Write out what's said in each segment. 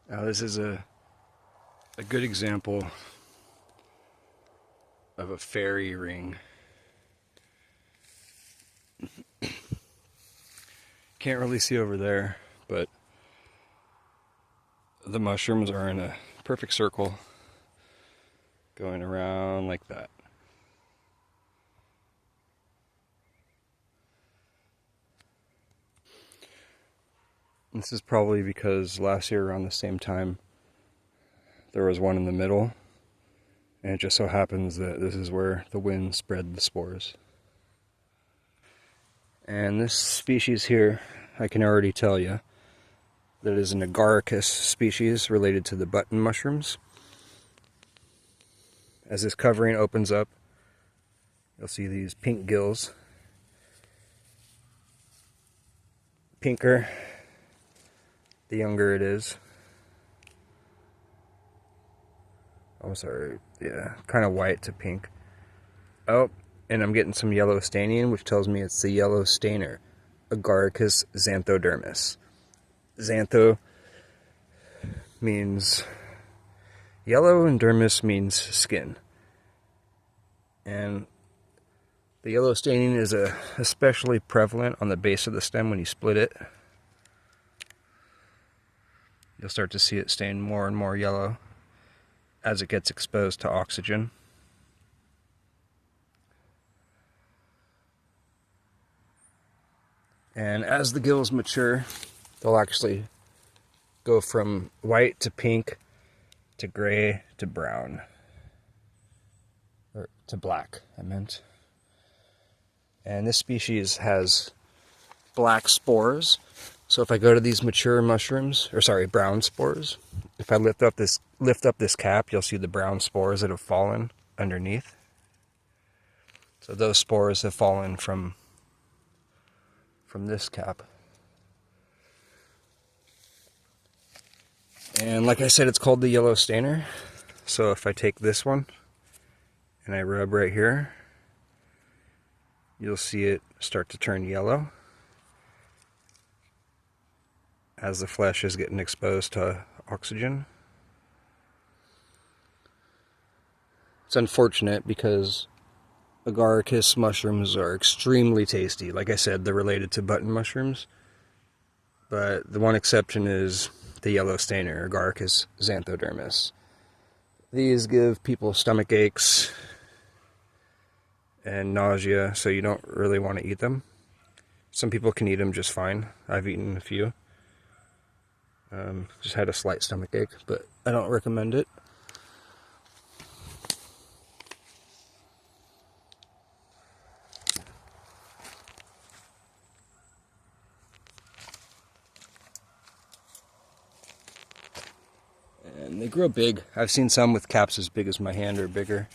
Now this is a good example of a fairy ring. Can't really see over there, but the mushrooms are in a perfect circle going around like that. This is probably because last year around the same time there was one in the middle, and it just so happens that this is where the wind spread the spores. And this species here, I can already tell you, that is an agaricus species related to the button mushrooms. As this covering opens up, you'll see these pink gills. Pinker, the younger it is. Oh, sorry, yeah, kind of white to pink. Oh, and I'm getting some yellow staining, which tells me it's the yellow stainer, Agaricus xanthodermis. Xantho means yellow and dermis means skin. And the yellow staining is especially prevalent on the base of the stem when you split it. You'll start to see it stain more and more yellow as it gets exposed to oxygen. And as the gills mature, they'll actually go from white to pink to gray to brown. Or to black, I meant. And this species has black spores. So if I go to these mature mushrooms, or sorry, brown spores, if I lift up this cap, you'll see the brown spores that have fallen underneath. So those spores have fallen from this cap. And like I said, it's called the yellow stainer. So if I take this one and I rub right here, you'll see it start to turn yellow as the flesh is getting exposed to oxygen. It's unfortunate because agaricus mushrooms are extremely tasty. Like I said, they're related to button mushrooms, but the one exception is the yellow stainer, Agaricus xanthodermis. These give people stomach aches and nausea, so you don't really want to eat them. Some people can eat them just fine. I've eaten a few. Just had a slight stomach ache, but I don't recommend it. And they grow big. I've seen some with caps as big as my hand or bigger.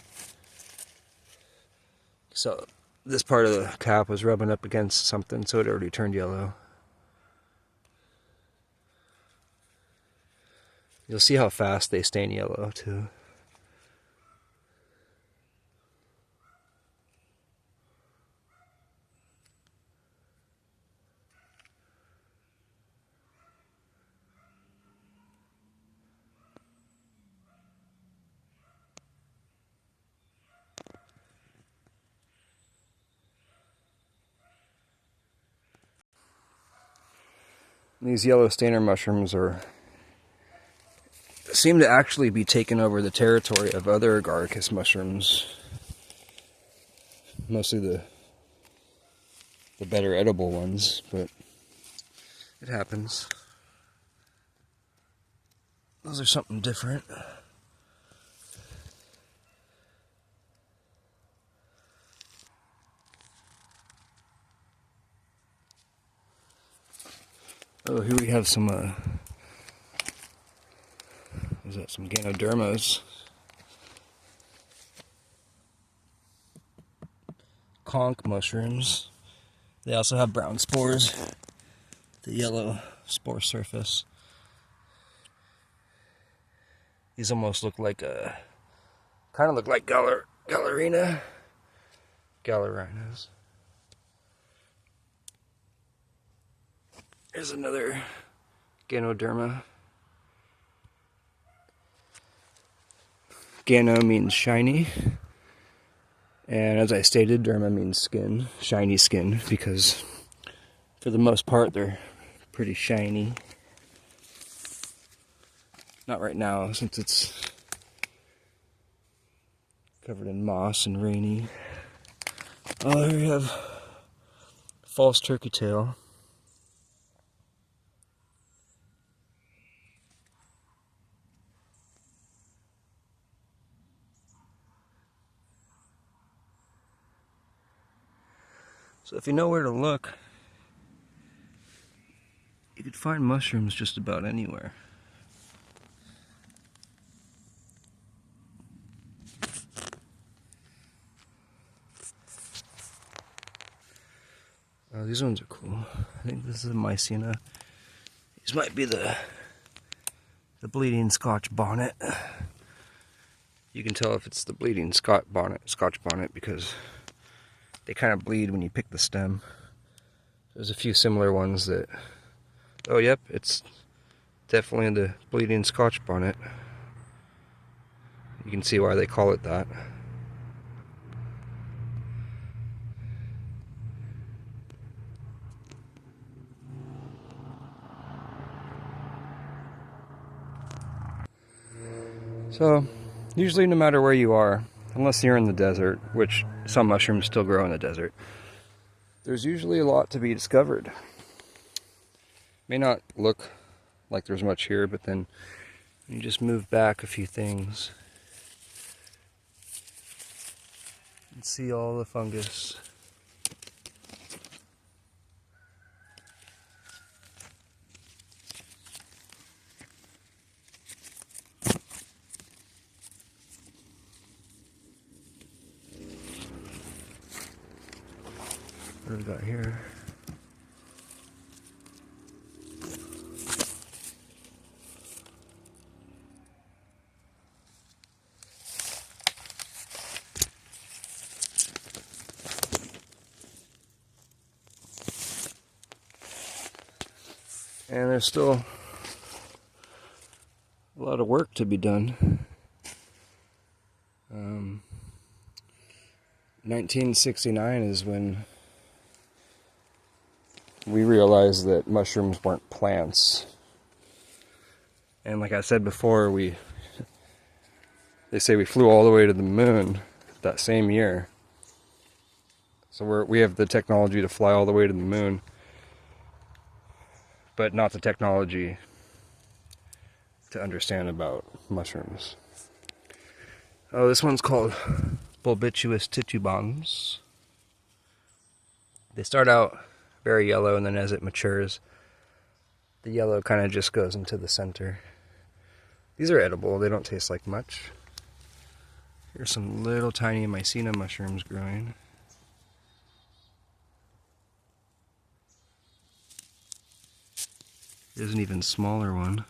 So this part of the cap was rubbing up against something, so it already turned yellow. You'll see how fast they stain yellow too. These yellow stainer mushrooms seem to actually be taking over the territory of other agaricus mushrooms. Mostly the better edible ones, but it happens. Those are something different. Oh, here we have some, is that some Ganodermas? Conch mushrooms. They also have brown spores. The yellow spore surface. These almost look like kind of look like gallerinas. Here's another Ganoderma. Gano means shiny. And as I stated, derma means skin, shiny skin, because for the most part they're pretty shiny. Not right now, since it's covered in moss and rainy. Oh, here we have false turkey tail. So if you know where to look, you could find mushrooms just about anywhere. Oh, these ones are cool. I think this is a Mycena. These might be the bleeding Scotch bonnet. You can tell if it's the bleeding Scotch bonnet because they kind of bleed when you pick the stem. There's a few similar ones that, oh yep, it's definitely the bleeding Scotch bonnet. You can see why they call it that. So, usually no matter where you are, unless you're in the desert, which some mushrooms still grow in the desert, there's usually a lot to be discovered. May not look like there's much here, but then you just move back a few things and see all the fungus. What do we got here? And there's still a lot of work to be done. 1969 is when we realized that mushrooms weren't plants. And like I said before, they say we flew all the way to the moon that same year. So we have the technology to fly all the way to the moon, but not the technology to understand about mushrooms. Oh, this one's called Bulbituous titubans. They start out very yellow, and then as it matures, the yellow kind of just goes into the center. These are edible, they don't taste like much. Here's some little tiny Mycena mushrooms growing. Here's an even smaller one.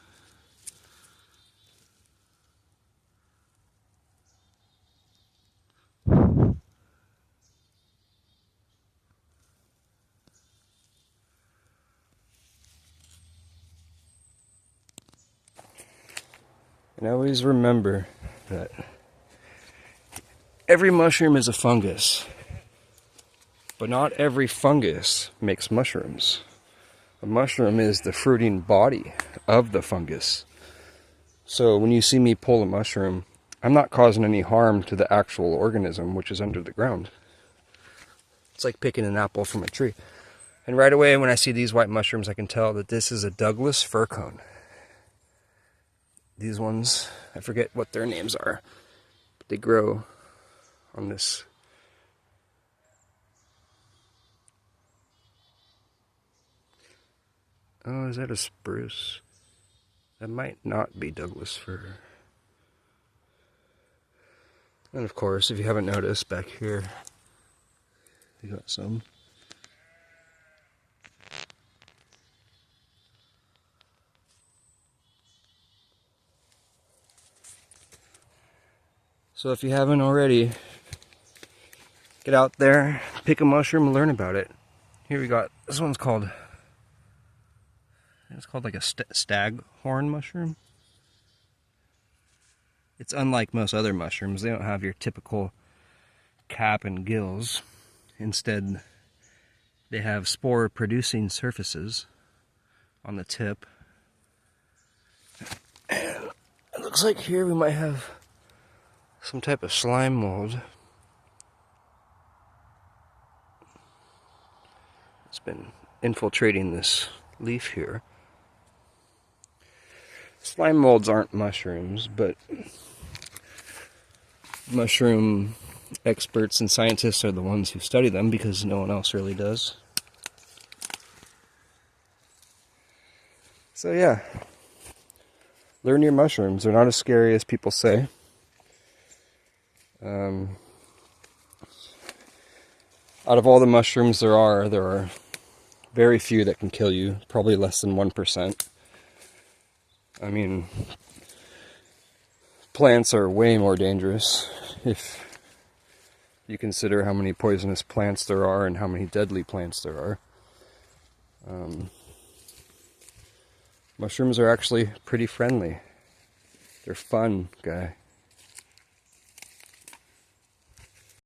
And always remember that every mushroom is a fungus, but not every fungus makes mushrooms. A mushroom is the fruiting body of the fungus. So when you see me pull a mushroom, I'm not causing any harm to the actual organism, which is under the ground. It's like picking an apple from a tree. And right away when I see these white mushrooms, I can tell that this is a Douglas fir cone. These ones, I forget what their names are, but they grow on this. Oh, is that a spruce? That might not be Douglas fir. And of course, if you haven't noticed, back here, we got some. So if you haven't already, get out there, pick a mushroom, and learn about it. Here we got, this one's called, it's called like a stag horn mushroom. It's unlike most other mushrooms. They don't have your typical cap and gills. Instead, they have spore-producing surfaces on the tip. And it looks like here we might have some type of slime mold. It's been infiltrating this leaf here. Slime molds aren't mushrooms, but mushroom experts and scientists are the ones who study them because no one else really does. So yeah, learn your mushrooms. They're not as scary as people say. Out of all the mushrooms there are very few that can kill you, probably less than 1%. I mean, plants are way more dangerous if you consider how many poisonous plants there are and how many deadly plants there are. Mushrooms are actually pretty friendly. They're fun, guy.